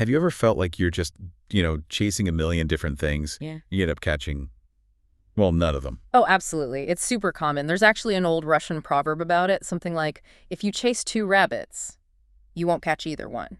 Have you ever felt like you're just, chasing a million different things? Yeah. You end up catching, well, none of them. Oh, absolutely. It's super common. There's actually an old Russian proverb about it, something like, if you chase two rabbits, you won't catch either one.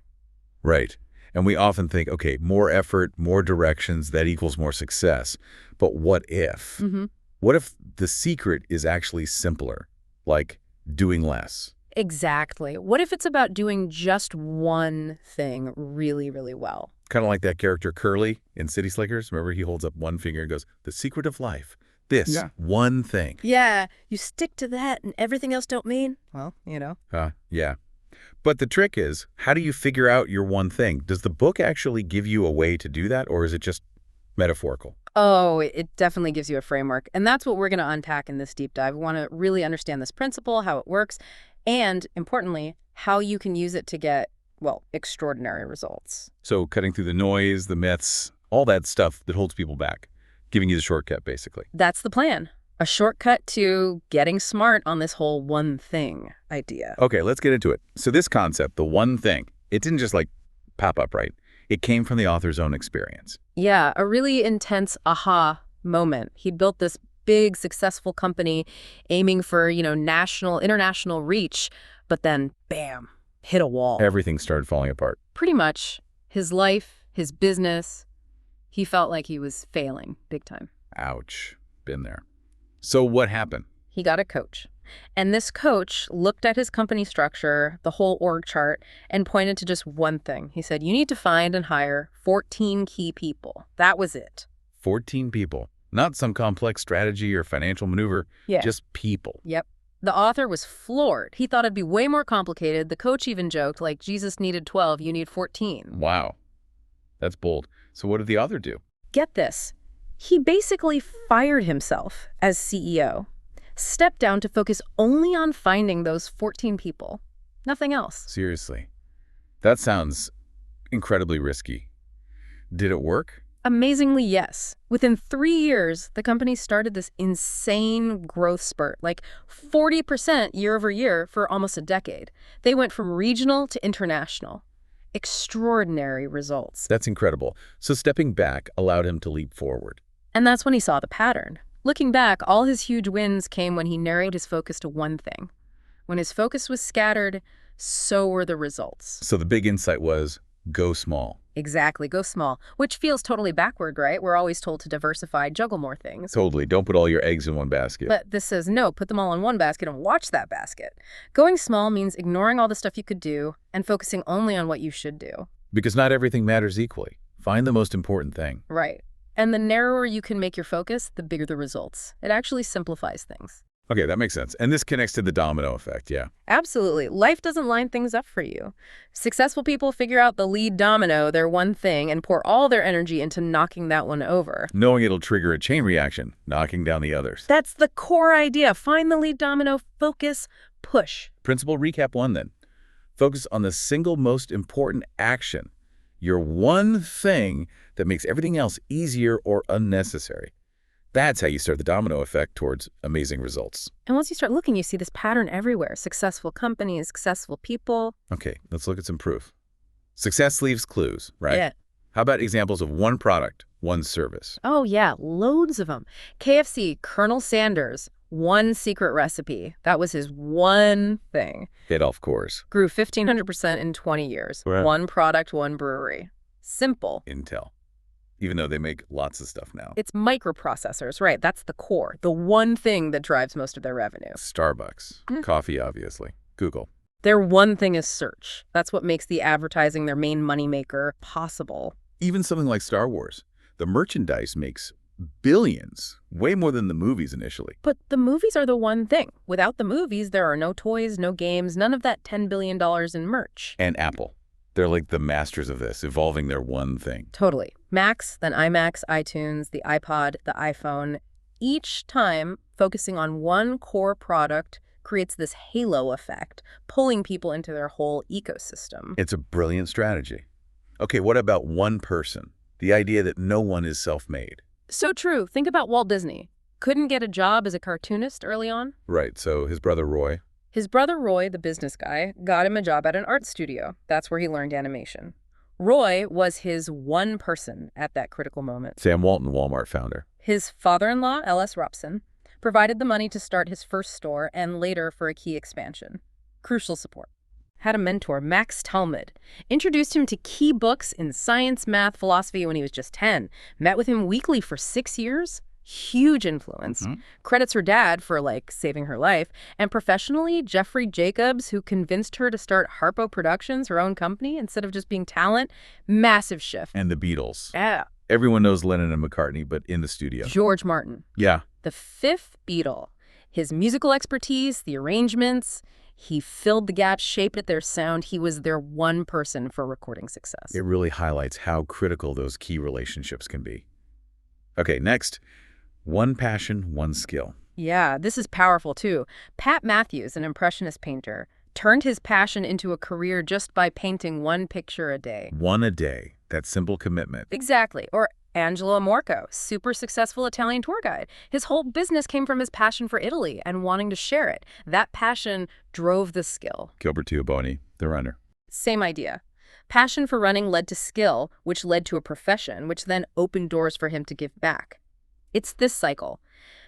Right. And we often think, okay, more effort, more directions, that equals more success. But what if? Mm-hmm. What if the secret is actually simpler, like doing less? Exactly. What if it's about doing just one thing really, really well? Kind of like that character Curly in City Slickers. Remember, he holds up one finger and goes, the secret of life, this one thing. Yeah, you stick to that and everything else don't mean, well, Yeah. But the trick is, how do you figure out your one thing? Does the book actually give you a way to do that, or is it just metaphorical? Oh, it definitely gives you a framework. And that's what we're going to unpack in this deep dive. We want to really understand this principle, how it works, and importantly, how you can use it to get, well, extraordinary results. So cutting through the noise, the myths, all that stuff that holds people back, giving you the shortcut, basically. That's the plan. A shortcut to getting smart on this whole one thing idea. Okay, let's get into it. So this concept, the one thing, it didn't just pop up, right? It came from the author's own experience. Yeah, a really intense aha moment. He built this big, successful company aiming for, international reach, but then, bam, hit a wall. Everything started falling apart. Pretty much. His life, his business, he felt like he was failing big time. Ouch. Been there. So what happened? He got a coach. And this coach looked at his company structure, the whole org chart, and pointed to just one thing. He said, you need to find and hire 14 key people. That was it. 14 people. Not some complex strategy or financial maneuver. Yeah. Just people. Yep. The author was floored. He thought it'd be way more complicated. The coach even joked, like, Jesus needed 12, you need 14. Wow. That's bold. So what did the author do? Get this. He basically fired himself as CEO, stepped down to focus only on finding those 14 people, nothing else. Seriously. That sounds incredibly risky. Did it work? Amazingly, yes. Within 3 years, the company started this insane growth spurt, like 40% year over year for almost a decade. They went from regional to international. Extraordinary results. That's incredible. So stepping back allowed him to leap forward. And that's when he saw the pattern. Looking back, all his huge wins came when he narrowed his focus to one thing. When his focus was scattered, so were the results. So the big insight was, go small. Exactly, go small, which feels totally backward, right? We're always told to diversify, juggle more things. Totally. Don't put all your eggs in one basket. But this says, no, put them all in one basket and watch that basket. Going small means ignoring all the stuff you could do and focusing only on what you should do. Because not everything matters equally. Find the most important thing. Right. And the narrower you can make your focus, the bigger the results. It actually simplifies things. Okay, that makes sense. And this connects to the domino effect, yeah. Absolutely. Life doesn't line things up for you. Successful people figure out the lead domino, their one thing, and pour all their energy into knocking that one over. Knowing it'll trigger a chain reaction, knocking down the others. That's the core idea. Find the lead domino, focus, push. Principle recap 1 then. Focus on the single most important action. Your one thing that makes everything else easier or unnecessary. That's how you start the domino effect towards amazing results. And once you start looking, you see this pattern everywhere. Successful companies, successful people. Okay, let's look at some proof. Success leaves clues, right? Yeah. How about examples of one product, one service? Oh, yeah, loads of them. KFC, Colonel Sanders, one secret recipe. That was his one thing. Adolf Coors. Grew 1,500% in 20 years. Right. One product, one brewery. Simple. Intel. Even though they make lots of stuff now. It's microprocessors, right? That's the core, the one thing that drives most of their revenue. Starbucks. Coffee, obviously. Google. Their one thing is search. That's what makes the advertising, their main moneymaker, possible. Even something like Star Wars. The merchandise makes billions, way more than the movies initially. But the movies are the one thing. Without the movies, there are no toys, no games, none of that $10 billion in merch. And Apple. They're like the masters of this, evolving their one thing. Totally. Macs, then iMacs, iTunes, the iPod, the iPhone. Each time, focusing on one core product creates this halo effect, pulling people into their whole ecosystem. It's a brilliant strategy. Okay, what about one person? The idea that no one is self-made. So true. Think about Walt Disney. Couldn't get a job as a cartoonist early on. Right, so his brother Roy. His brother Roy, the business guy, got him a job at an art studio. That's where he learned animation. Roy was his one person at that critical moment. Sam Walton, Walmart founder. His father-in-law, L.S. Robson, provided the money to start his first store and later for a key expansion. Crucial support. Had a mentor, Max Talmud. Introduced him to key books in science, math, philosophy when he was just 10. Met with him weekly for 6 years. Huge influence. Credits her dad for, saving her life. And professionally, Jeffrey Jacobs, who convinced her to start Harpo Productions, her own company, instead of just being talent. Massive shift. And the Beatles. Yeah. Everyone knows Lennon and McCartney, but in the studio. George Martin. Yeah. The fifth Beatle. His musical expertise, the arrangements, he filled the gaps, shaped their sound. He was their one person for recording success. It really highlights how critical those key relationships can be. Okay, next. One passion, one skill. Yeah, this is powerful too. Pat Matthews, an impressionist painter, turned his passion into a career just by painting one picture a day. One a day. That simple commitment. Exactly. Or Angelo Amorco, super successful Italian tour guide. His whole business came from his passion for Italy and wanting to share it. That passion drove the skill. Gilbert Tioboni, the runner. Same idea. Passion for running led to skill, which led to a profession, which then opened doors for him to give back. It's this cycle.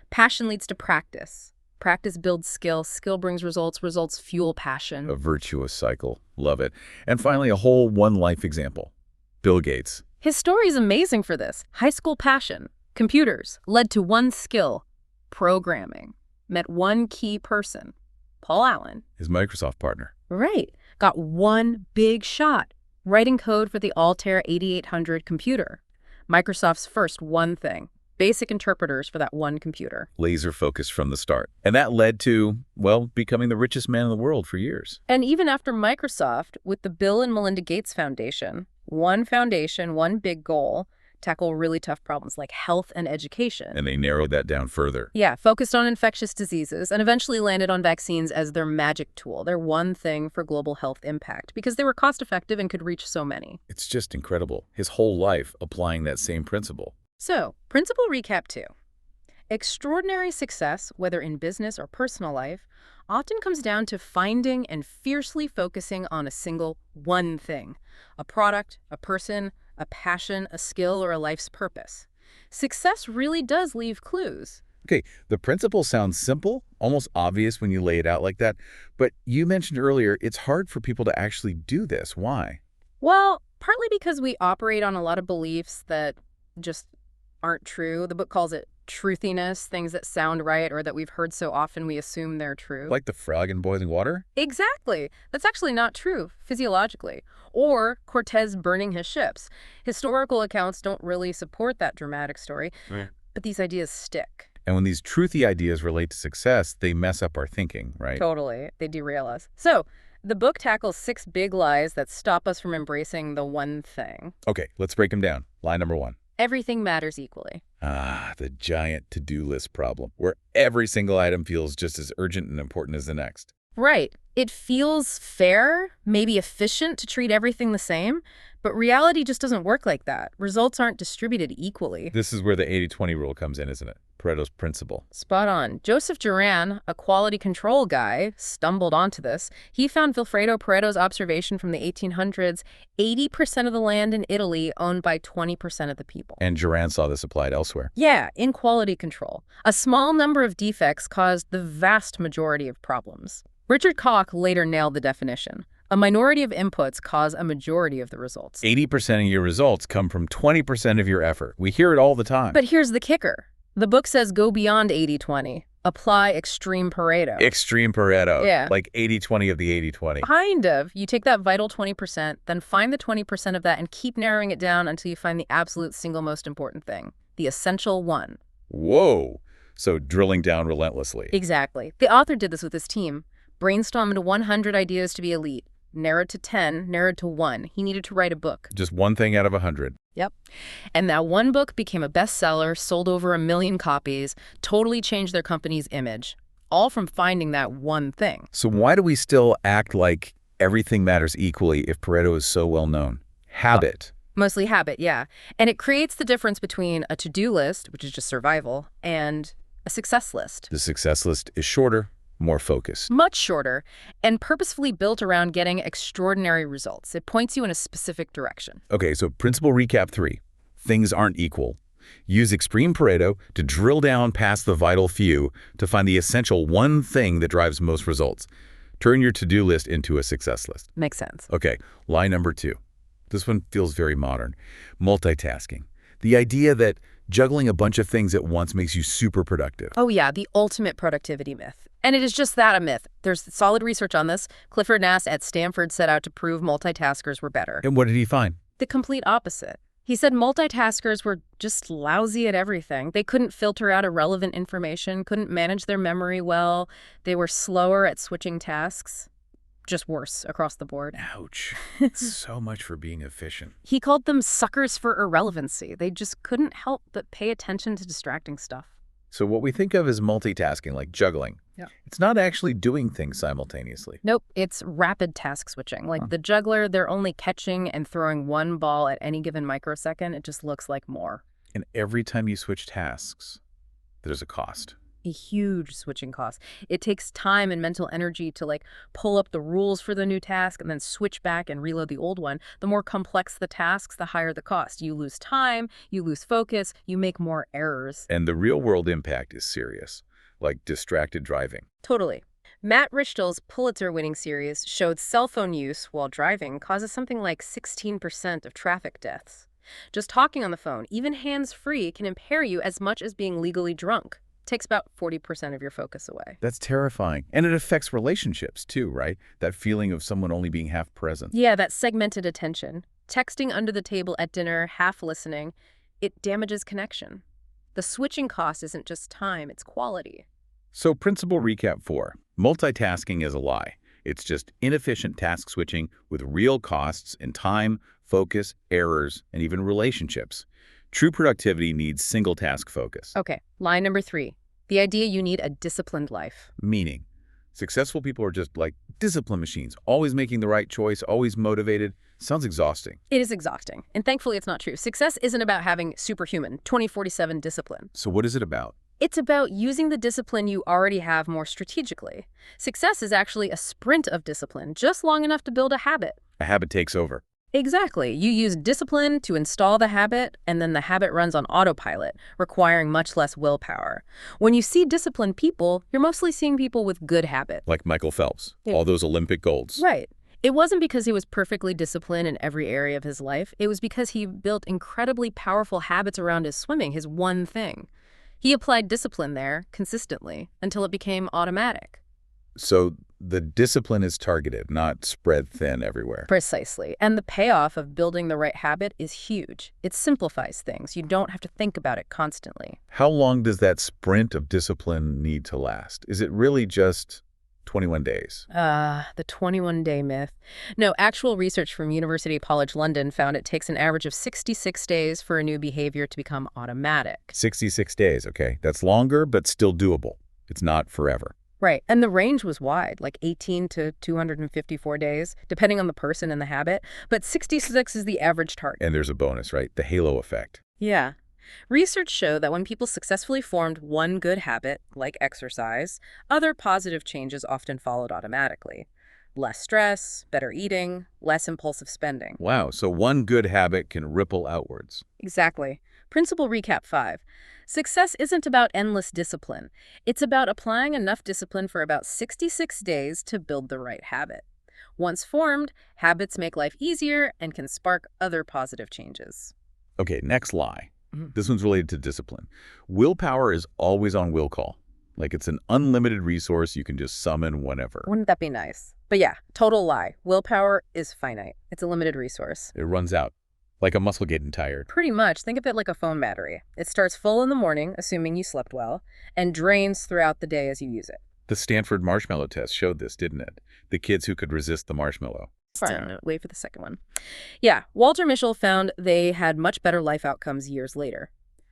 Passion leads to practice. Practice builds skill. Skill brings results. Results fuel passion. A virtuous cycle. Love it. And finally, a whole one-life example. Bill Gates. His story is amazing for this. High school passion, computers, led to one skill, programming. Met one key person, Paul Allen. His Microsoft partner. Right. Got one big shot, writing code for the Altair 8800 computer. Microsoft's first one thing. Basic interpreters for that one computer. Laser focused from the start. And that led to, well, becoming the richest man in the world for years. And even after Microsoft, with the Bill and Melinda Gates Foundation, one big goal, tackle really tough problems like health and education. And they narrowed that down further. Yeah, focused on infectious diseases and eventually landed on vaccines as their magic tool, their one thing for global health impact, because they were cost-effective and could reach so many. It's just incredible. His whole life applying that same principle. So, principle recap 2. Extraordinary success, whether in business or personal life, often comes down to finding and fiercely focusing on a single one thing. A product, a person, a passion, a skill, or a life's purpose. Success really does leave clues. Okay, the principle sounds simple, almost obvious when you lay it out like that, but you mentioned earlier it's hard for people to actually do this. Why? Well, partly because we operate on a lot of beliefs that just aren't true. The book calls it truthiness, things that sound right or that we've heard so often we assume they're true. Like the frog in boiling water? Exactly. That's actually not true, physiologically. Or Cortez burning his ships. Historical accounts don't really support that dramatic story, but these ideas stick. And when these truthy ideas relate to success, they mess up our thinking, right? Totally. They derail us. So, the book tackles 6 big lies that stop us from embracing the one thing. Okay, let's break them down. Lie number 1. Everything matters equally. Ah, the giant to-do list problem, where every single item feels just as urgent and important as the next. Right. It feels fair, maybe efficient to treat everything the same, but reality just doesn't work like that. Results aren't distributed equally. This is where the 80-20 rule comes in, isn't it? Pareto's principle. Spot on. Joseph Duran, a quality control guy, stumbled onto this. He found Vilfredo Pareto's observation from the 1800s, 80% of the land in Italy owned by 20% of the people. And Duran saw this applied elsewhere. Yeah, in quality control. A small number of defects caused the vast majority of problems. Richard Koch later nailed the definition. A minority of inputs cause a majority of the results. 80% of your results come from 20% of your effort. We hear it all the time. But here's the kicker. The book says go beyond 80-20. Apply extreme Pareto. Extreme Pareto. Yeah. Like 80-20 of the 80-20. Kind of. You take that vital 20%, then find the 20% of that and keep narrowing it down until you find the absolute single most important thing. The essential one. Whoa. So drilling down relentlessly. Exactly. The author did this with his team. Brainstormed 100 ideas to be elite. Narrowed to 10, narrowed to 1. He needed to write a book. Just one thing out of 100. Yep. And that one book became a bestseller, sold over 1 million copies, totally changed their company's image. All from finding that one thing. So why do we still act like everything matters equally if Pareto is so well known? Habit. Mostly habit, yeah. And it creates the difference between a to-do list, which is just survival, and a success list. The success list is shorter, more focused. Much shorter, and purposefully built around getting extraordinary results. It points you in a specific direction. Okay, so principle recap 3. Things aren't equal. Use extreme Pareto to drill down past the vital few to find the essential one thing that drives most results. Turn your to-do list into a success list. Makes sense. Okay, lie number 2. This one feels very modern. Multitasking. The idea that juggling a bunch of things at once makes you super productive. Oh yeah, the ultimate productivity myth. And it is just that, a myth. There's solid research on this. Clifford Nass at Stanford set out to prove multitaskers were better. And what did he find? The complete opposite. He said multitaskers were just lousy at everything. They couldn't filter out irrelevant information, couldn't manage their memory well. They were slower at switching tasks. Just worse across the board. Ouch. So much for being efficient. He called them suckers for irrelevancy. They just couldn't help but pay attention to distracting stuff. So what we think of as multitasking, like juggling, it's not actually doing things simultaneously. Nope, it's rapid task switching. Like the juggler, they're only catching and throwing one ball at any given microsecond. It just looks like more. And every time you switch tasks, there's a cost. A huge switching cost. It takes time and mental energy to pull up the rules for the new task and then switch back and reload the old one. The more complex the tasks, the higher the cost. You lose time, you lose focus, you make more errors. And the real-world impact is serious, like distracted driving. Totally. Matt Richtel's Pulitzer-winning series showed cell phone use while driving causes something like 16% of traffic deaths. Just talking on the phone, even hands-free, can impair you as much as being legally drunk. Takes about 40% of your focus away. That's terrifying. And it affects relationships too, right? That feeling of someone only being half present. Yeah, that segmented attention. Texting under the table at dinner, half listening, it damages connection. The switching cost isn't just time, it's quality. So principle recap 4. Multitasking is a lie. It's just inefficient task switching with real costs in time, focus, errors, and even relationships. True productivity needs single task focus. Okay, line number 3. The idea you need a disciplined life. Meaning, successful people are just like discipline machines, always making the right choice, always motivated. Sounds exhausting. It is exhausting, and thankfully it's not true. Success isn't about having superhuman, 24/7 discipline. So what is it about? It's about using the discipline you already have more strategically. Success is actually a sprint of discipline, just long enough to build a habit. A habit takes over. Exactly. You use discipline to install the habit, and then the habit runs on autopilot, requiring much less willpower. When you see disciplined people, you're mostly seeing people with good habits. Like Michael Phelps, all those Olympic golds. Right. It wasn't because he was perfectly disciplined in every area of his life. It was because he built incredibly powerful habits around his swimming, his one thing. He applied discipline there consistently until it became automatic. So the discipline is targeted, not spread thin everywhere. Precisely. And the payoff of building the right habit is huge. It simplifies things. You don't have to think about it constantly. How long does that sprint of discipline need to last? Is it really just 21 days? The 21-day myth. No, actual research from University College London found it takes an average of 66 days for a new behavior to become automatic. 66 days, okay. That's longer, but still doable. It's not forever. Right. And the range was wide, like 18 to 254 days, depending on the person and the habit. But 66 is the average target. And there's a bonus, right? The halo effect. Yeah. Research showed that when people successfully formed one good habit, like exercise, other positive changes often followed automatically. Less stress, better eating, less impulsive spending. Wow, so one good habit can ripple outwards. Exactly. Principle recap 5. Success isn't about endless discipline. It's about applying enough discipline for about 66 days to build the right habit. Once formed, habits make life easier and can spark other positive changes. Okay, next lie. This one's related to discipline. Willpower is always on will call. Like it's an unlimited resource you can just summon whenever. Wouldn't that be nice? But yeah, total lie. Willpower is finite. It's a limited resource. It runs out, like a muscle getting tired. Pretty much. Think of it like a phone battery. It starts full in the morning, assuming you slept well, and drains throughout the day as you use it. The Stanford marshmallow test showed this, didn't it? The kids who could resist the marshmallow. Wait for the second one. Yeah, Walter Mischel found they had much better life outcomes years later.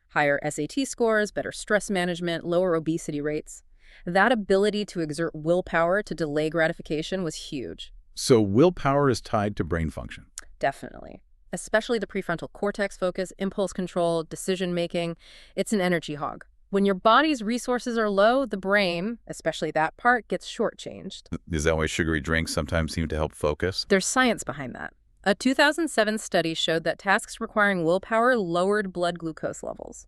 Higher SAT scores, better stress management, lower obesity rates. That ability to exert willpower to delay gratification was huge. So willpower is tied to brain function. Definitely. Especially the prefrontal cortex focus, impulse control, decision-making. It's an energy hog. When your body's resources are low, the brain, especially that part, gets shortchanged. Is that why sugary drinks sometimes seem to help focus? There's science behind that. A 2007 study showed that tasks requiring willpower lowered blood glucose levels.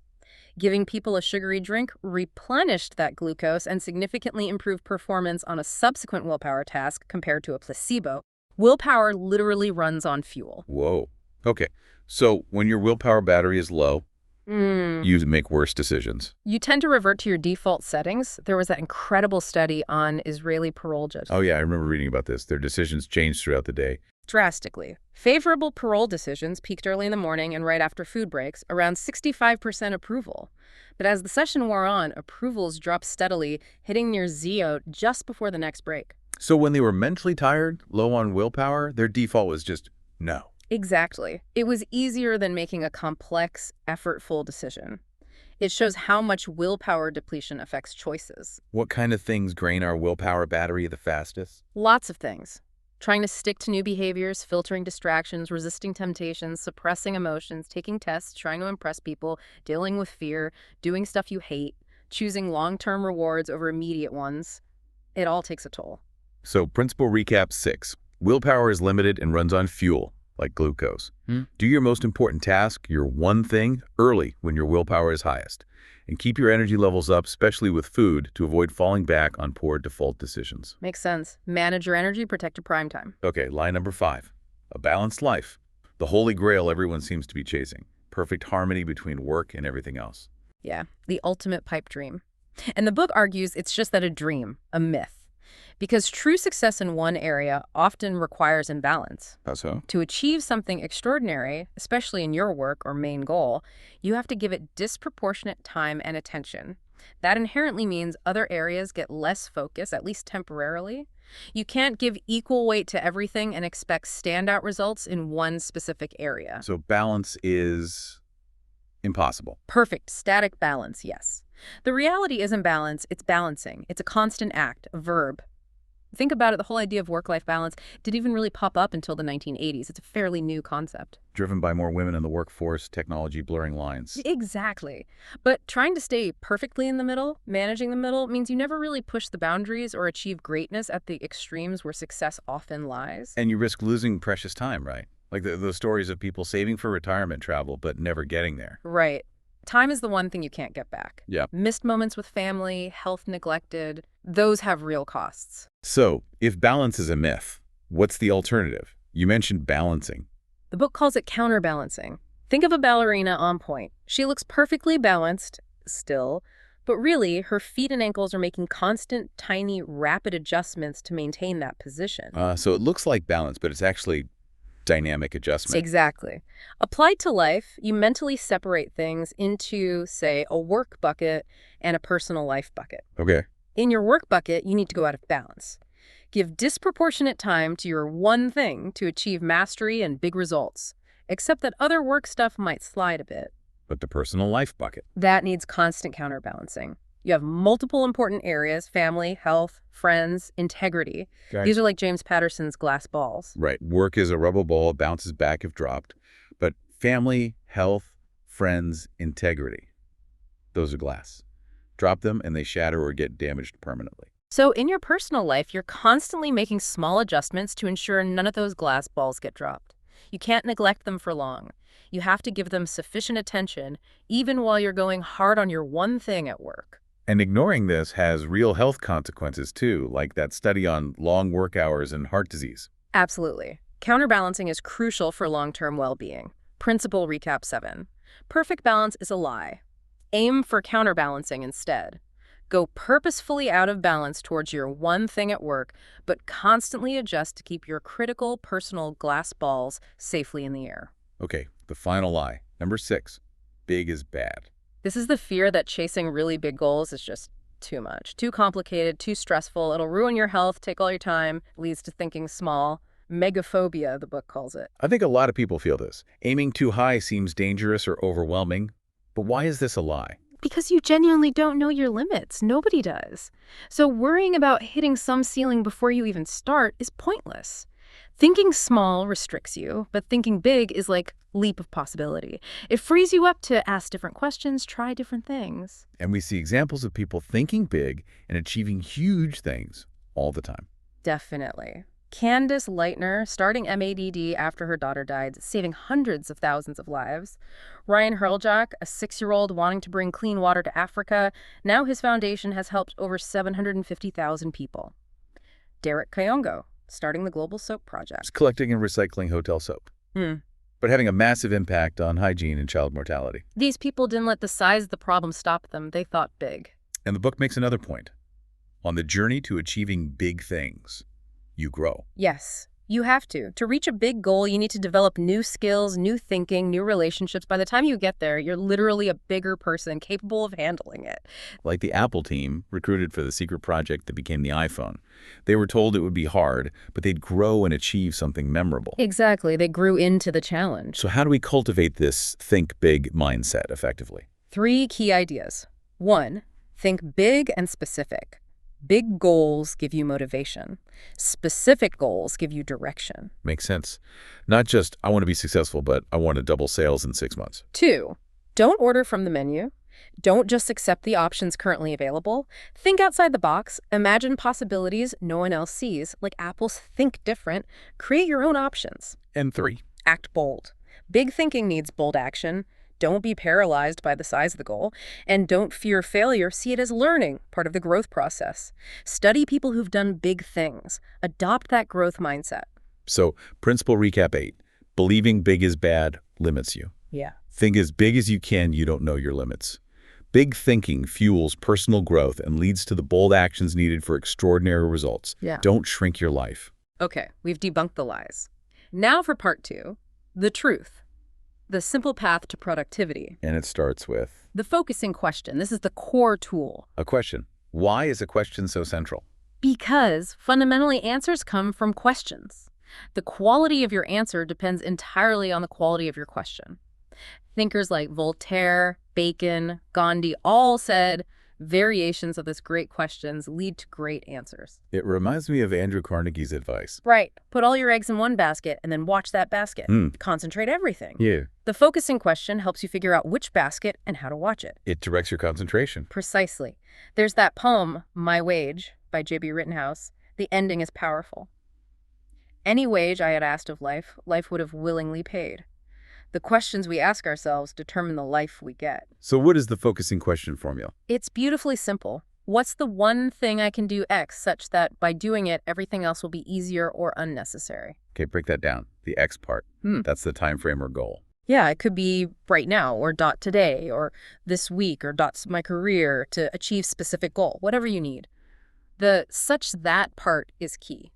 Giving people a sugary drink replenished that glucose and significantly improved performance on a subsequent willpower task compared to a placebo. Willpower literally runs on fuel. Whoa. Okay. So when your willpower battery is low, you make worse decisions. You tend to revert to your default settings. There was that incredible study on Israeli parole judges. Oh, yeah, I remember reading about this. Their decisions changed throughout the day. Drastically. Favorable parole decisions peaked early in the morning and right after food breaks, around 65% approval. But as the session wore on, approvals dropped steadily, hitting near zero just before the next break. So when they were mentally tired, low on willpower, their default was just no. Exactly. It was easier than making a complex, effortful decision. It shows how much willpower depletion affects choices. What kind of things drain our willpower battery the fastest? Lots of things. Trying to stick to new behaviors, filtering distractions, resisting temptations, suppressing emotions, taking tests, trying to impress people, dealing with fear, doing stuff you hate, choosing long-term rewards over immediate ones. It all takes a toll. So principle recap 6. Willpower is limited and runs on fuel, like glucose. Do your most important task, your one thing, early when your willpower is highest. And keep your energy levels up, especially with food, to avoid falling back on poor default decisions. Makes sense. Manage your energy, protect your prime time. Okay, line number 5. A balanced life. The holy grail everyone seems to be chasing. Perfect harmony between work and everything else. Yeah, the ultimate pipe dream. And the book argues it's just that a dream, a myth. Because true success in one area often requires imbalance. How so? To achieve something extraordinary, especially in your work or main goal, you have to give it disproportionate time and attention. That inherently means other areas get less focus, at least temporarily. You can't give equal weight to everything and expect standout results in one specific area. So balance is impossible. Perfect, static balance, yes. The reality isn't balance, it's balancing. It's a constant act, a verb. Think about it, the whole idea of work-life balance didn't even really pop up until the 1980s. It's a fairly new concept. Driven by more women in the workforce, technology blurring lines. Exactly. But trying to stay perfectly in the middle, managing the middle, means you never really push the boundaries or achieve greatness at the extremes where success often lies. And you risk losing precious time, right? Like those stories of people saving for retirement travel but never getting there. Right. Time is the one thing you can't get back. Yeah. Missed moments with family, health neglected, those have real costs. So, if balance is a myth, what's the alternative? You mentioned balancing. The book calls it counterbalancing. Think of a ballerina on point. She looks perfectly balanced, still, but really, her feet and ankles are making constant, tiny, rapid adjustments to maintain that position. So it looks like balance, but it's actually dynamic adjustment. Exactly. Applied to life, you mentally separate things into, say, a work bucket and a personal life bucket. Okay. In your work bucket, you need to go out of balance. Give disproportionate time to your one thing to achieve mastery and big results, except that other work stuff might slide a bit. But the personal life bucket. That needs constant counterbalancing. You have multiple important areas: family, health, friends, integrity. Okay. These are like James Patterson's glass balls. Right. Work is a rubber ball, it bounces back if dropped. But family, health, friends, integrity. Those are glass. Drop them and they shatter or get damaged permanently. So in your personal life, you're constantly making small adjustments to ensure none of those glass balls get dropped. You can't neglect them for long. You have to give them sufficient attention, even while you're going hard on your one thing at work. And ignoring this has real health consequences too, like that study on long work hours and heart disease. Absolutely. Counterbalancing is crucial for long-term well-being. Principle recap 7. Perfect balance is a lie. Aim for counterbalancing instead. Go purposefully out of balance towards your one thing at work, but constantly adjust to keep your critical personal glass balls safely in the air. Okay, the final lie. Number 6. Big is bad. This is the fear that chasing really big goals is just too much, too complicated, too stressful. It'll ruin your health, take all your time, leads to thinking small. Megaphobia, the book calls it. I think a lot of people feel this. Aiming too high seems dangerous or overwhelming. But why is this a lie? Because you genuinely don't know your limits. Nobody does. So worrying about hitting some ceiling before you even start is pointless. Thinking small restricts you, but thinking big is like leap of possibility. It frees you up to ask different questions, try different things. And we see examples of people thinking big and achieving huge things all the time. Definitely. Candace Lightner, starting MADD after her daughter died, saving hundreds of thousands of lives. Ryan Hurljack, a 6-year-old wanting to bring clean water to Africa. Now his foundation has helped over 750,000 people. Derek Kayongo, starting the Global Soap Project. It's collecting and recycling hotel soap, but having a massive impact on hygiene and child mortality. These people didn't let the size of the problem stop them. They thought big. And the book makes another point. On the journey to achieving big things, you grow. Yes, you have to. To reach a big goal, you need to develop new skills, new thinking, new relationships. By the time you get there, you're literally a bigger person capable of handling it. Like the Apple team recruited for the secret project that became the iPhone. They were told it would be hard, but they'd grow and achieve something memorable. Exactly. They grew into the challenge. So how do we cultivate this think big mindset effectively? 3 key ideas. 1, think big and specific. Big goals give you motivation. Specific goals give you direction. Makes sense. Not just, I want to be successful, but I want to double sales in 6 months. 2, don't order from the menu. Don't just accept the options currently available. Think outside the box. Imagine possibilities no one else sees, like Apple's Think Different. Create your own options. And 3, Act bold. Big thinking needs bold action. Don't be paralyzed by the size of the goal. And don't fear failure. See it as learning, part of the growth process. Study people who've done big things. Adopt that growth mindset. So, principle recap 8. Believing big is bad limits you. Yeah. Think as big as you can, you don't know your limits. Big thinking fuels personal growth and leads to the bold actions needed for extraordinary results. Yeah. Don't shrink your life. Okay, we've debunked the lies. Now for part 2, the truth. The simple path to productivity. And it starts with The focusing question. This is the core tool. a question. Why is a question so central? Because fundamentally answers come from questions. The quality of your answer depends entirely on the quality of your question. Thinkers like Voltaire, Bacon, Gandhi all said variations of this great questions lead to great answers. It reminds me of Andrew Carnegie's advice. Right. Put all your eggs in one basket and then watch that basket. Concentrate everything. Yeah. The focusing question helps you figure out which basket and how to watch it. It directs your concentration. Precisely. There's that poem, My Wage, by J.B. Rittenhouse. The ending is powerful. Any wage I had asked of life, life would have willingly paid. The questions we ask ourselves determine the life we get. So what is the focusing question formula? It's beautifully simple. What's the one thing I can do X such that by doing it, everything else will be easier or unnecessary? Okay, break that down. The X part. That's the time frame or goal. Yeah, it could be right now or dot today or this week or dot my career to achieve specific goal, whatever you need. The such that part is key.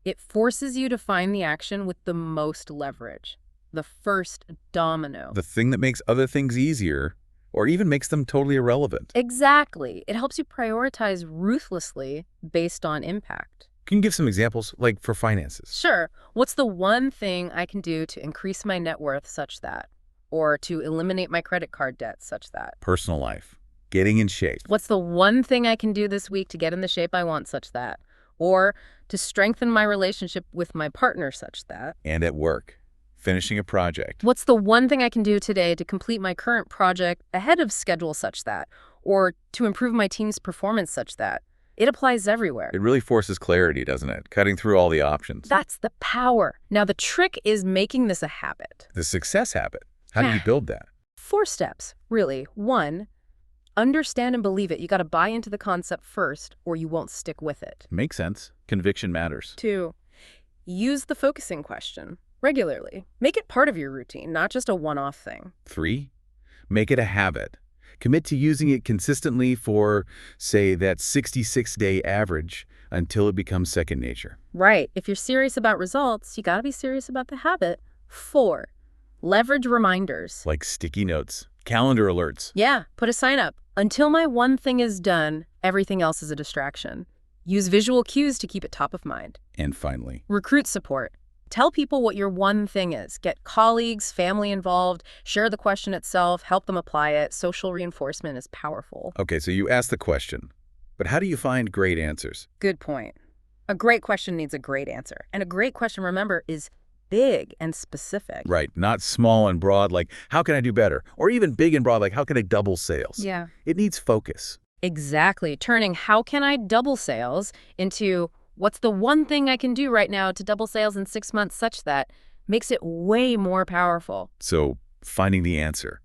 It forces you to find the action with the most leverage. The first domino. The thing that makes other things easier or even makes them totally irrelevant. Exactly. It helps you prioritize ruthlessly based on impact. Can you give some examples, like for finances? Sure. What's the one thing I can do to increase my net worth such that? Or to eliminate my credit card debt such that? Personal life. Getting in shape. What's the one thing I can do this week to get in the shape I want such that? Or to strengthen my relationship with my partner such that? And at work. Finishing a project. What's the one thing I can do today to complete my current project ahead of schedule such that? Or to improve my team's performance such that? It applies everywhere. It really forces clarity, doesn't it? Cutting through all the options. That's the power. Now, the trick is making this a habit. The success habit. How do you build that? 4 steps, really. 1, understand and believe it. You got to buy into the concept first, or you won't stick with it. Makes sense. Conviction matters. 2, use the focusing question regularly. Make it part of your routine, not just a one-off thing. 3, make it a habit. Commit to using it consistently for, say, that 66-day average until it becomes second nature. Right. If you're serious about results, you got to be serious about the habit. 4, leverage reminders. Like sticky notes, calendar alerts. Yeah, put a sign up. Until my one thing is done, everything else is a distraction. Use visual cues to keep it top of mind. And finally, recruit support. Tell people what your one thing is. Get colleagues, family involved, share the question itself, help them apply it. Social reinforcement is powerful. okay, so you ask the question, but how do you find great answers? Good point. A great question needs a great answer. And a great question, remember, is big and specific. Right, not small and broad like, how can I do better? Or even big and broad like, how can I double sales? Yeah. It needs focus. Exactly. Turning how can I double sales into what's the one thing I can do right now to double sales in 6 months such that makes it way more powerful. So, finding the answer.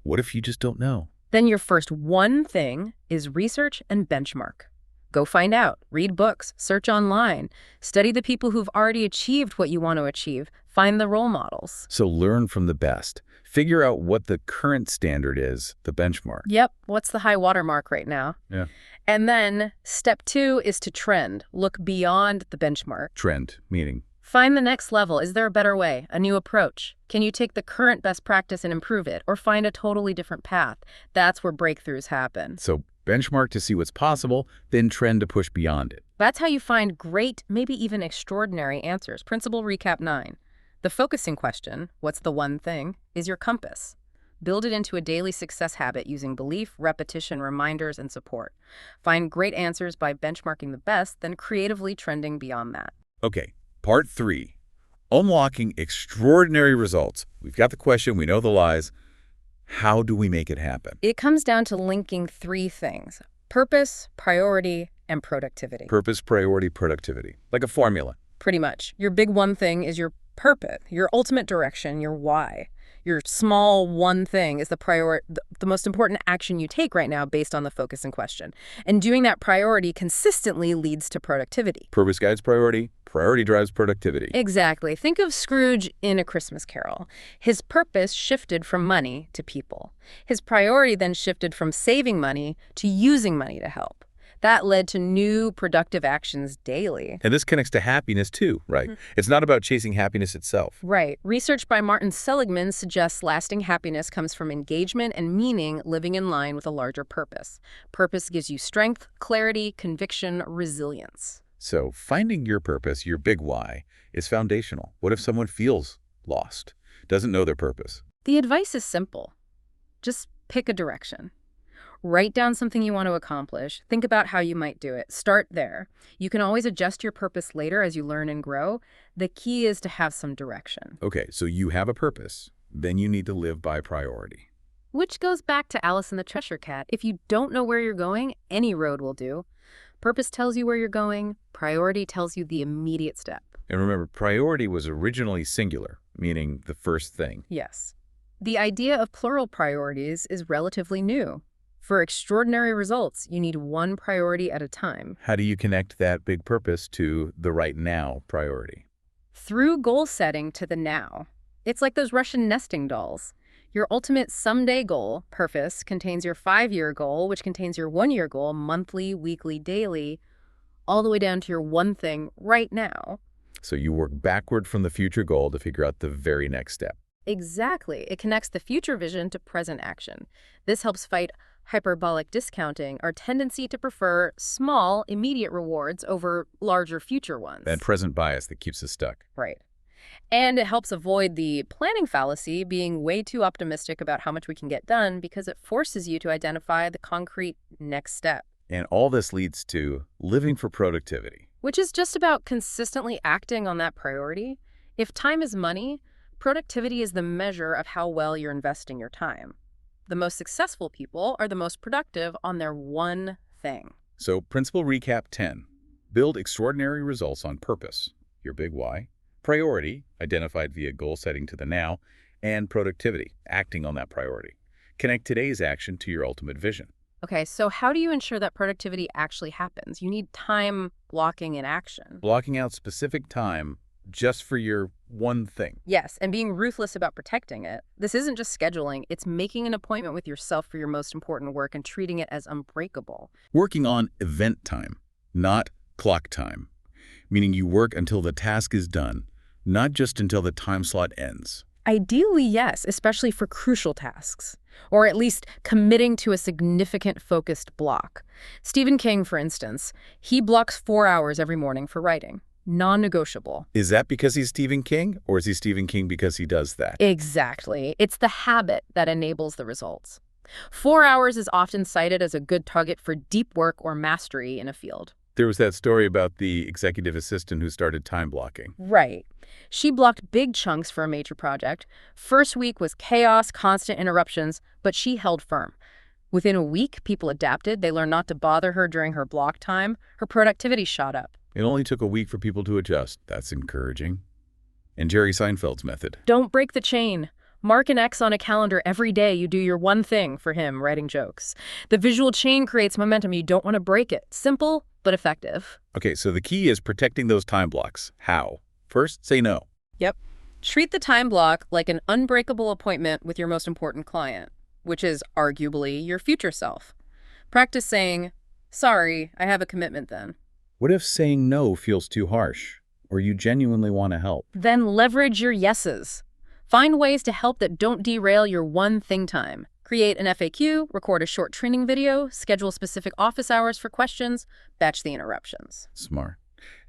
What if you just don't know? Then your first one thing is research and benchmark. Go find out, read books, search online, study the people who've already achieved what you want to achieve, find the role models. So learn from the best. Figure out what the current standard is, the benchmark. Yep, what's the high water mark right now? Yeah. And then step 2 is to trend. Look beyond the benchmark. Trend, meaning. Find the next level. Is there a better way, a new approach? Can you take the current best practice and improve it, or find a totally different path? That's where breakthroughs happen. So benchmark to see what's possible, then trend to push beyond it. That's how you find great, maybe even extraordinary answers. Principle recap 9. The focusing question, what's the one thing, is your compass. Build it into a daily success habit using belief, repetition, reminders, and support. Find great answers by benchmarking the best, then creatively trending beyond that. Okay, part 3. Unlocking extraordinary results. We've got the question, we know the lies. How do we make it happen? It comes down to linking 3 things: purpose, priority, and productivity. Purpose, priority, productivity. Like a formula. Pretty much. Your big one thing is your purpose, your ultimate direction, your why. Your small one thing is the most important action you take right now based on the focus in question. And doing that priority consistently leads to productivity. Purpose guides priority, priority drives productivity. Exactly. Think of Scrooge in A Christmas Carol. His purpose shifted from money to people. His priority then shifted from saving money to using money to help. That led to new productive actions daily. And this connects to happiness too, right? It's not about chasing happiness itself. Right. Research by Martin Seligman suggests lasting happiness comes from engagement and meaning living in line with a larger purpose. Purpose gives you strength, clarity, conviction, resilience. So finding your purpose, your big why, is foundational. What if someone feels lost, doesn't know their purpose? The advice is simple. Just pick a direction. Write down something you want to accomplish. Think about how you might do it. Start there. You can always adjust your purpose later as you learn and grow. The key is to have some direction. Okay, so you have a purpose. Then you need to live by priority. Which goes back to Alice and the Treasure Cat. If you don't know where you're going, any road will do. Purpose tells you where you're going. Priority tells you the immediate step. And remember, priority was originally singular, meaning the first thing. Yes. The idea of plural priorities is relatively new. For extraordinary results, you need one priority at a time. How do you connect that big purpose to the right now priority? Through goal setting to the now. It's like those Russian nesting dolls. Your ultimate someday goal, purpose, contains your 5-year goal, which contains your 1-year goal, monthly, weekly, daily, all the way down to your one thing right now. So you work backward from the future goal to figure out the very next step. Exactly. It connects the future vision to present action. This helps fight hyperbolic discounting, our tendency to prefer small, immediate rewards over larger future ones. That present bias that keeps us stuck. Right. And it helps avoid the planning fallacy, being way too optimistic about how much we can get done, because it forces you to identify the concrete next step. And all this leads to living for productivity. Which is just about consistently acting on that priority. If time is money, productivity is the measure of how well you're investing your time. The most successful people are the most productive on their one thing. So principle recap 10. Build extraordinary results on purpose, your big why, priority, identified via goal setting to the now, and productivity, acting on that priority. Connect today's action to your ultimate vision. Okay, so how do you ensure that productivity actually happens? You need time blocking in action. Blocking out specific time just for your one thing. Yes, and being ruthless about protecting it. This isn't just scheduling, it's making an appointment with yourself for your most important work and treating it as unbreakable. Working on event time, not clock time, meaning you work until the task is done, not just until the time slot ends. Ideally, yes, especially for crucial tasks, or at least committing to a significant focused block. Stephen King, for instance, he blocks 4 hours every morning for writing. Non-negotiable. Is that because he's Stephen King, or is he Stephen King because he does that? Exactly. It's the habit that enables the results. 4 hours is often cited as a good target for deep work or mastery in a field. There was that story about the executive assistant who started time blocking. Right. She blocked big chunks for a major project. First week was chaos, constant interruptions, but she held firm. Within a week, people adapted. They learned not to bother her during her block time. Her productivity shot up. It only took a week for people to adjust. That's encouraging. And Jerry Seinfeld's method. Don't break the chain. Mark an X on a calendar every day. You do your one thing for him, writing jokes. The visual chain creates momentum. You don't want to break it. Simple, but effective. Okay, so the key is protecting those time blocks. How? First, say no. Yep. Treat the time block like an unbreakable appointment with your most important client, which is arguably your future self. Practice saying, sorry, I have a commitment then. What if saying no feels too harsh, or you genuinely want to help? Then leverage your yeses. Find ways to help that don't derail your one thing time. Create an FAQ, record a short training video, schedule specific office hours for questions, batch the interruptions. Smart.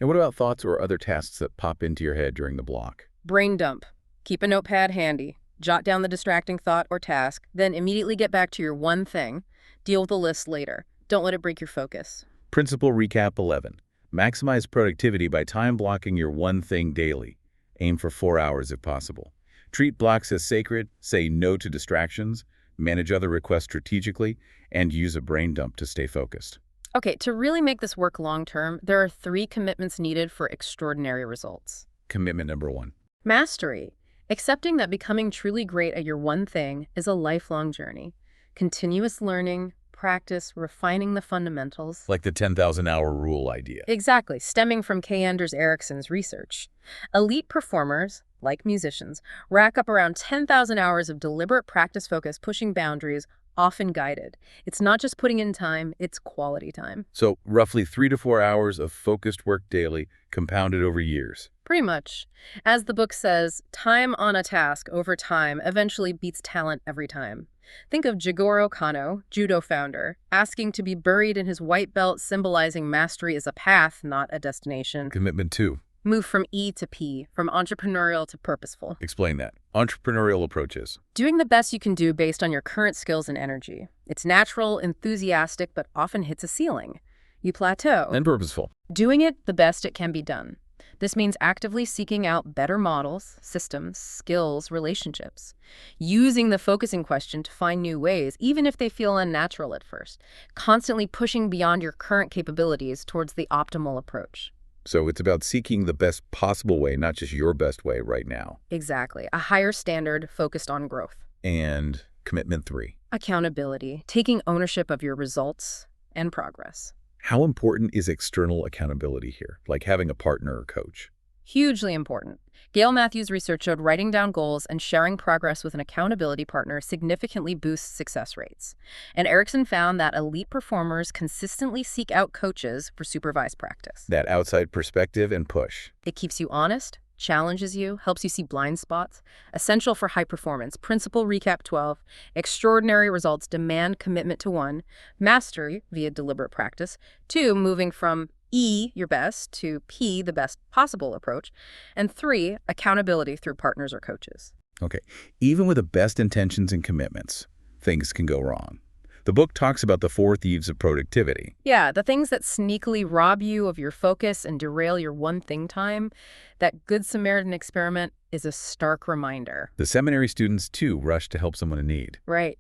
And what about thoughts or other tasks that pop into your head during the block? Brain dump. Keep a notepad handy. Jot down the distracting thought or task, then immediately get back to your one thing. Deal with the list later. Don't let it break your focus. Principle Recap 11. Maximize productivity by time blocking your one thing daily. Aim for 4 hours if possible. Treat blocks as sacred, say no to distractions, manage other requests strategically, and use a brain dump to stay focused. Okay, to really make this work long-term, there are 3 commitments needed for extraordinary results. Commitment number 1. Mastery. Accepting that becoming truly great at your one thing is a lifelong journey. Continuous learning, practice, refining the fundamentals. Like the 10,000-hour rule idea. Exactly, stemming from K. Anders Ericsson's research. Elite performers, like musicians, rack up around 10,000 hours of deliberate practice focus, pushing boundaries, often guided. It's not just putting in time, it's quality time. So roughly 3 to 4 hours of focused work daily, compounded over years. Pretty much. As the book says, time on a task over time eventually beats talent every time. Think of Jigoro Kano, judo founder, asking to be buried in his white belt, symbolizing mastery as a path, not a destination. Commitment 2. Move from E to P, from entrepreneurial to purposeful. Explain that. Entrepreneurial approaches. Doing the best you can do based on your current skills and energy. It's natural, enthusiastic, but often hits a ceiling. You plateau. And purposeful. Doing it the best it can be done. This means actively seeking out better models, systems, skills, relationships. Using the focusing question to find new ways, even if they feel unnatural at first. Constantly pushing beyond your current capabilities towards the optimal approach. So it's about seeking the best possible way, not just your best way right now. Exactly. A higher standard focused on growth. And commitment 3. Accountability. Taking ownership of your results and progress. How important is external accountability here, like having a partner or coach? Hugely important. Gail Matthews' research showed writing down goals and sharing progress with an accountability partner significantly boosts success rates. And Erickson found that elite performers consistently seek out coaches for supervised practice. That outside perspective and push. It keeps you honest, challenges you, helps you see blind spots. Essential for high performance. Principle Recap 12. Extraordinary results demand commitment to 1. Mastery via deliberate practice. 2. Moving from E, your best, to P, the best possible approach. And 3. Accountability through partners or coaches. Okay, even with the best intentions and commitments, things can go wrong. The book talks about the 4 thieves of productivity. Yeah, the things that sneakily rob you of your focus and derail your one thing time. That Good Samaritan experiment is a stark reminder. The seminary students, too, rush to help someone in need. Right.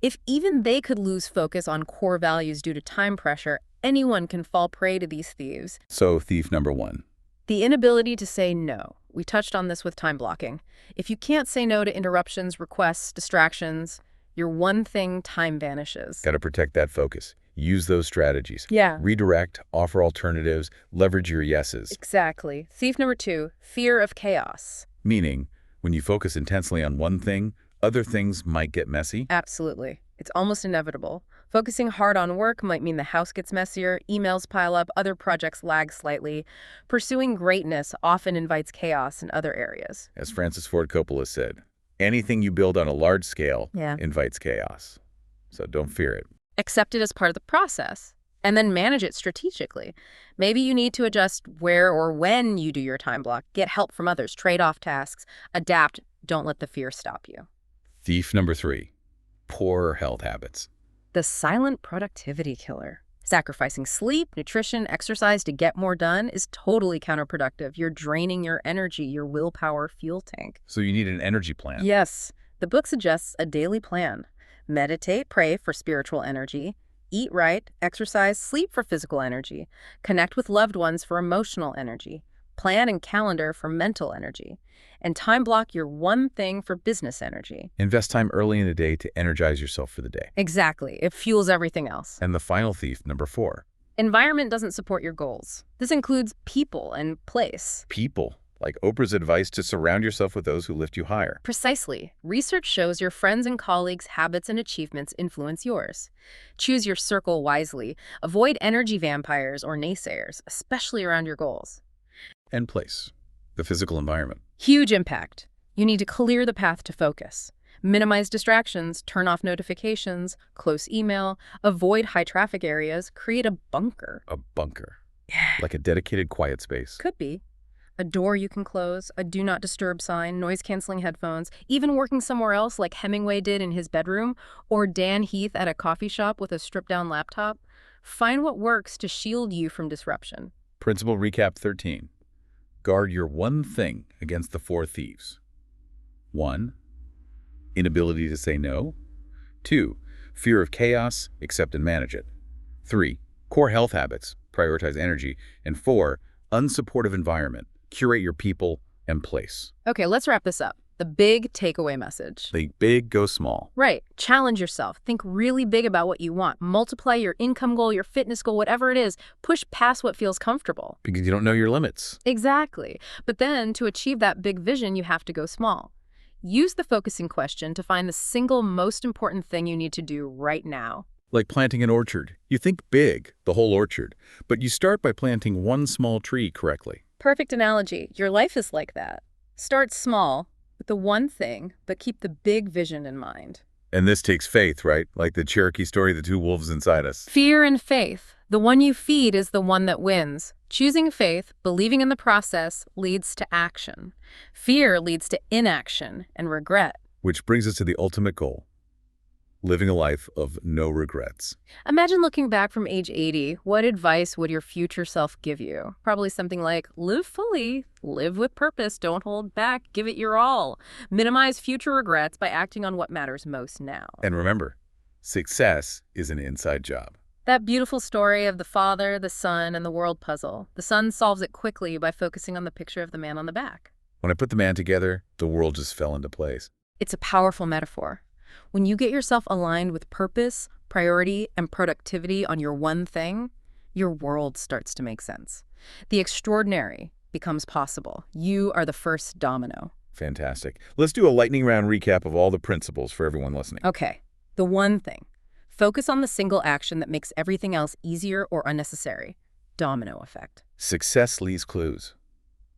If even they could lose focus on core values due to time pressure, anyone can fall prey to these thieves. So, thief number 1. The inability to say no. We touched on this with time blocking. If you can't say no to interruptions, requests, distractions, your one thing time vanishes. Got to protect that focus. Use those strategies. Yeah. Redirect, offer alternatives, leverage your yeses. Exactly. Thief number 2, fear of chaos. Meaning, when you focus intensely on one thing, other things might get messy. Absolutely. It's almost inevitable. Focusing hard on work might mean the house gets messier, emails pile up, other projects lag slightly. Pursuing greatness often invites chaos in other areas. As Francis Ford Coppola said, anything you build on a large scale Yeah. invites chaos. So don't fear it. Accept it as part of the process, and then manage it strategically. Maybe you need to adjust where or when you do your time block, get help from others, trade off tasks, adapt. Don't let the fear stop you. Thief number 3, poor health habits. The silent productivity killer. Sacrificing sleep, nutrition, exercise to get more done is totally counterproductive. You're draining your energy, your willpower fuel tank. So you need an energy plan. Yes, the book suggests a daily plan. Meditate, pray for spiritual energy. Eat right, exercise, sleep for physical energy. Connect with loved ones for emotional energy. Plan and calendar for mental energy. And time block your one thing for business energy. Invest time early in the day to energize yourself for the day. Exactly. It fuels everything else. And the final thief, number 4. Environment doesn't support your goals. This includes people and place. People. Like Oprah's advice to surround yourself with those who lift you higher. Precisely. Research shows your friends and colleagues' habits and achievements influence yours. Choose your circle wisely. Avoid energy vampires or naysayers, especially around your goals. And place. The physical environment. Huge impact. You need to clear the path to focus. Minimize distractions, turn off notifications, close email, avoid high traffic areas, create a bunker. A bunker. Yeah. Like a dedicated quiet space. Could be. A door you can close, a do not disturb sign, noise-canceling headphones, even working somewhere else like Hemingway did in his bedroom, or Dan Heath at a coffee shop with a stripped-down laptop. Find what works to shield you from disruption. Principle recap 13. Guard your one thing against the 4 thieves. 1. Inability to say no. 2. Fear of chaos, accept and manage it. 3. Core health habits, prioritize energy. And 4. Unsupportive environment, curate your people and place. Okay, let's wrap this up. The big takeaway message. Think big, go small. Right. Challenge yourself. Think really big about what you want. Multiply your income goal, your fitness goal, whatever it is. Push past what feels comfortable. Because you don't know your limits. Exactly. But then to achieve that big vision, you have to go small. Use the focusing question to find the single most important thing you need to do right now. Like planting an orchard. You think big, the whole orchard, but you start by planting one small tree correctly. Perfect analogy. Your life is like that. Start small with the one thing, but keep the big vision in mind. And this takes faith, right? Like the Cherokee story, the 2 wolves inside us. Fear and faith. The one you feed is the one that wins. Choosing faith, believing in the process, leads to action. Fear leads to inaction and regret. Which brings us to the ultimate goal. Living a life of no regrets. Imagine looking back from age 80. What advice would your future self give you? Probably something like, live fully, live with purpose, don't hold back, give it your all. Minimize future regrets by acting on what matters most now. And remember, success is an inside job. That beautiful story of the father, the son, and the world puzzle. The son solves it quickly by focusing on the picture of the man on the back. When I put the man together, the world just fell into place. It's a powerful metaphor. When you get yourself aligned with purpose, priority, and productivity on your one thing, your world starts to make sense. The extraordinary becomes possible. You are the first domino. Fantastic. Let's do a lightning round recap of all the principles for everyone listening. Okay, the one thing. Focus on the single action that makes everything else easier or unnecessary. Domino effect. Success leaves clues.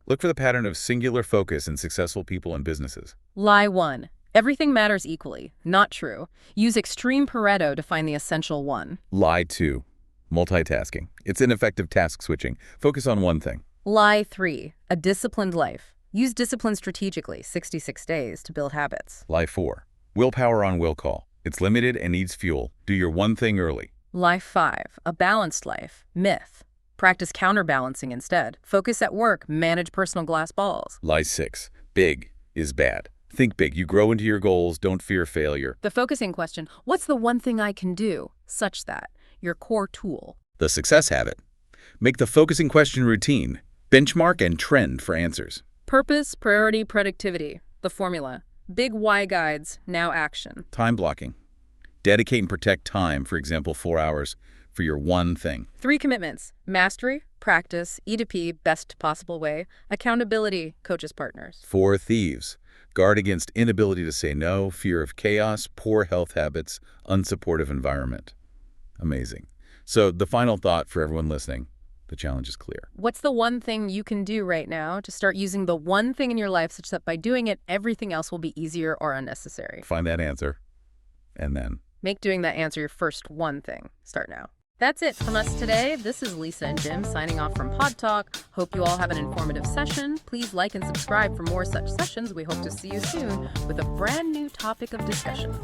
Look for the pattern of singular focus in successful people and businesses. Lie 1. Everything matters equally. Not true. Use extreme Pareto to find the essential one. Lie 2. Multitasking. It's ineffective task switching. Focus on one thing. Lie 3. A disciplined life. Use discipline strategically, 66 days, to build habits. Lie 4. Willpower on will call. It's limited and needs fuel. Do your one thing early. Lie 5. A balanced life. Myth. Practice counterbalancing instead. Focus at work. Manage personal glass balls. Lie 6. Big is bad. Think big. You grow into your goals. Don't fear failure. The focusing question, what's the one thing I can do? Such that. Your core tool. The success habit. Make the focusing question routine. Benchmark and trend for answers. Purpose, priority, productivity. The formula. Big why guides, now action. Time blocking. Dedicate and protect time, for example, 4 hours, for your one thing. 3 commitments. Mastery, practice, E2P, best possible way. Accountability, coaches, partners. 4 thieves. Guard against inability to say no, fear of chaos, poor health habits, unsupportive environment. Amazing. So the final thought for everyone listening, the challenge is clear. What's the one thing you can do right now to start using the one thing in your life such that by doing it, everything else will be easier or unnecessary? Find that answer, and then make doing that answer your first one thing. Start now. That's it from us today. This is Lisa and Jim signing off from Pod Talk. Hope you all have an informative session. Please like and subscribe for more such sessions. We hope to see you soon with a brand new topic of discussion.